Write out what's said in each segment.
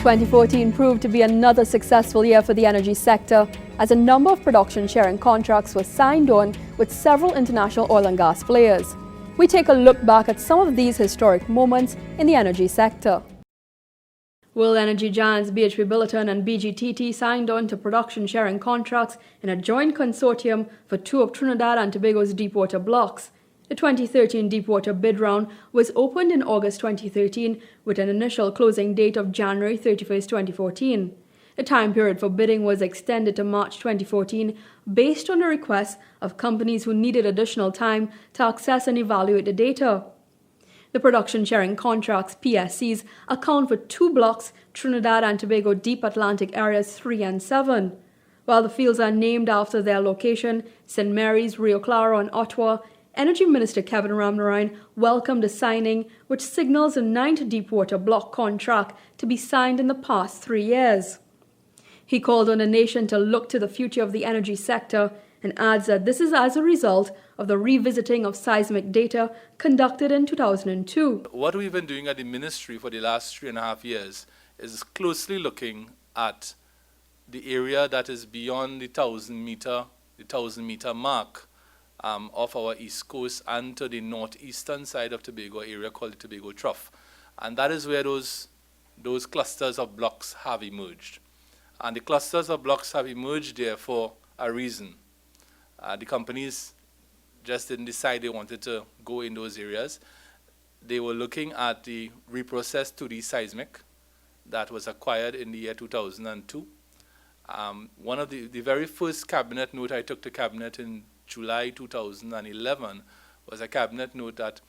2014 proved to be another successful year for the energy sector, as a number of production sharing contracts were signed on with several international oil and gas players. We take a look back at some of these historic moments in the energy sector. World energy giants BHP Billiton and BGTT signed on to production sharing contracts in a joint consortium for two of Trinidad and Tobago's deepwater blocks. The 2013 deepwater bid round was opened in August 2013 with an initial closing date of January 31, 2014. The time period for bidding was extended to March 2014 based on a request of companies who needed additional time to access and evaluate the data. The production sharing contracts, PSCs, account for two blocks, Trinidad and Tobago Deep Atlantic Areas 3 and 7. While the fields are named after their location, St. Mary's, Rio Claro and Ottawa, Energy Minister Kevin Ramnarine welcomed the signing, which signals a 9th deepwater block contract to be signed in the past 3 years. He called on the nation to look to the future of the energy sector and adds that this is as a result of the revisiting of seismic data conducted in 2002. What we've been doing at the ministry for the last 3.5 years is closely looking at the area that is beyond the 1,000 meter mark of our east coast and to the northeastern side of Tobago, area called the Tobago Trough. And that is where those clusters of blocks have emerged. And the clusters of blocks have emerged there for a reason. The companies just didn't decide they wanted to go in those areas. They were looking at the reprocessed 2D seismic that was acquired in the year 2002. One of the very first cabinet note I took to cabinet in July 2011 was a cabinet note that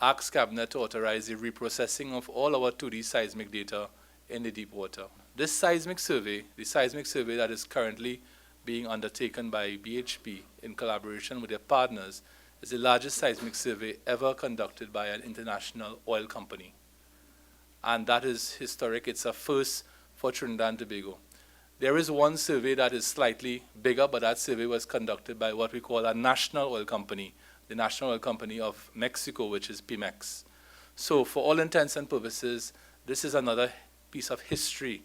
asked cabinet to authorize the reprocessing of all our 2D seismic data in the deep water. This seismic survey, the seismic survey that is currently being undertaken by BHP in collaboration with their partners, is the largest seismic survey ever conducted by an international oil company. And that is historic. It's a first for Trinidad and Tobago. There is one survey that is slightly bigger, but that survey was conducted by what we call a national oil company, the National Oil Company of Mexico, which is Pemex. So for all intents and purposes, this is another piece of history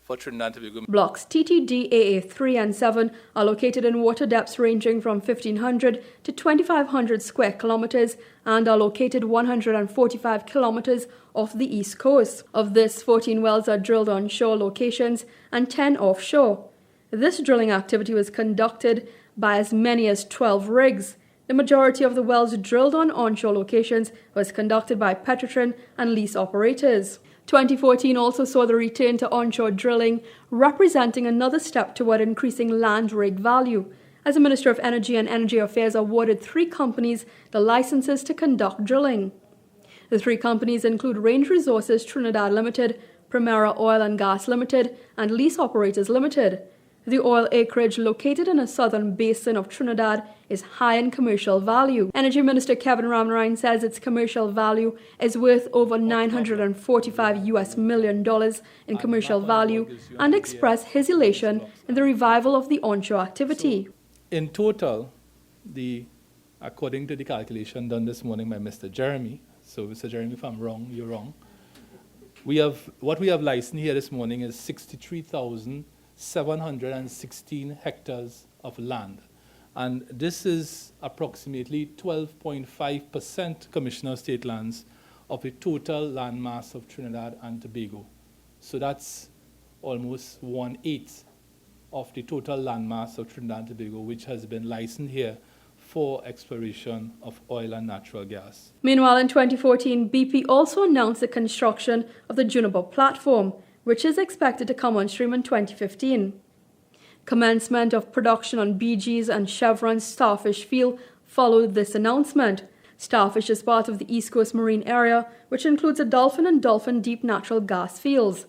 for Trinidad and Tobago. Blocks TTDAA 3 and 7 are located in water depths ranging from 1,500 to 2,500 square kilometers and are located 145 kilometers off the east coast. Of this, 14 wells are drilled on shore locations and 10 offshore. This drilling activity was conducted by as many as 12 rigs. The majority of the wells drilled on onshore locations was conducted by Petrotrin and lease operators. 2014 also saw the return to onshore drilling, representing another step toward increasing land rig value, as the Minister of Energy and Energy Affairs awarded 3 companies the licenses to conduct drilling. The 3 companies include Range Resources Trinidad Limited, Primera Oil and Gas Limited, and Lease Operators Limited. The oil acreage located in a southern basin of Trinidad is high in commercial value. Energy Minister Kevin Ramnarine says its commercial value is worth over $945 million in commercial value and expressed his elation in the revival of the onshore activity. In total, according to the calculation done this morning by Mr. Jeremy, so Mr. Jeremy, if I'm wrong, you're wrong, what we have licensed here this morning is 63,716 hectares of land. And this is approximately 12.5% Commissioner of State lands of the total land mass of Trinidad and Tobago. So that's almost 1/8 of the total land mass of Trinidad and Tobago, which has been licensed here for exploration of oil and natural gas. Meanwhile, in 2014, BP also announced the construction of the Juniper platform, which is expected to come on stream in 2015. Commencement of production on BG's and Chevron's Starfish field followed this announcement. Starfish is part of the East Coast Marine Area, which includes the Dolphin and Dolphin Deep natural gas fields.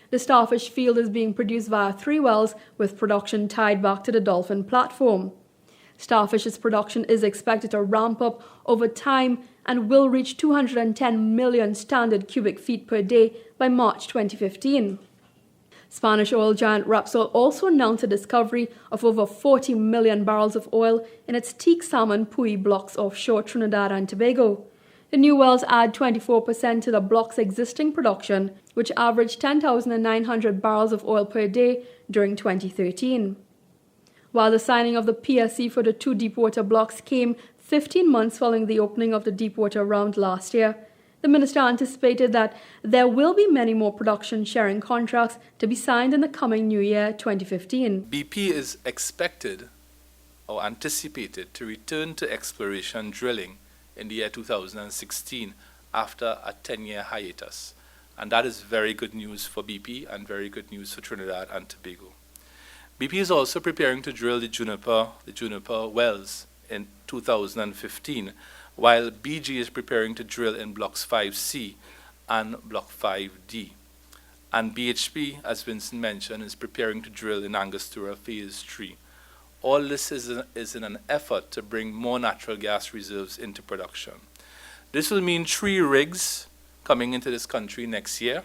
The Starfish field is being produced via 3 wells, with production tied back to the Dolphin platform. Starfish's production is expected to ramp up over time and will reach 210 million standard cubic feet per day by March 2015. Spanish oil giant Repsol also announced a discovery of over 40 million barrels of oil in its teak salmon Puy blocks offshore Trinidad and Tobago. The new wells add 24% to the block's existing production, which averaged 10,900 barrels of oil per day during 2013. While the signing of the PSC for the two deepwater blocks came 15 months following the opening of the deepwater round last year, the minister anticipated that there will be many more production sharing contracts to be signed in the coming new year, 2015. BP is expected or anticipated to return to exploration drilling in the year 2016 after a 10-year hiatus. And that is very good news for BP and very good news for Trinidad and Tobago. BP is also preparing to drill the Juniper wells in 2015, while BG is preparing to drill in Blocks 5C and Block 5D. And BHP, as Vincent mentioned, is preparing to drill in Angostura Phase 3. All this is in an effort to bring more natural gas reserves into production. This will mean 3 rigs coming into this country next year,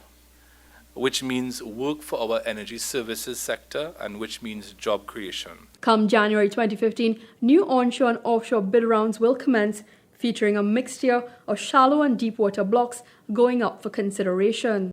which means work for our energy services sector and which means job creation. Come January 2015, new onshore and offshore bid rounds will commence, featuring a mixture of shallow and deep water blocks going up for consideration.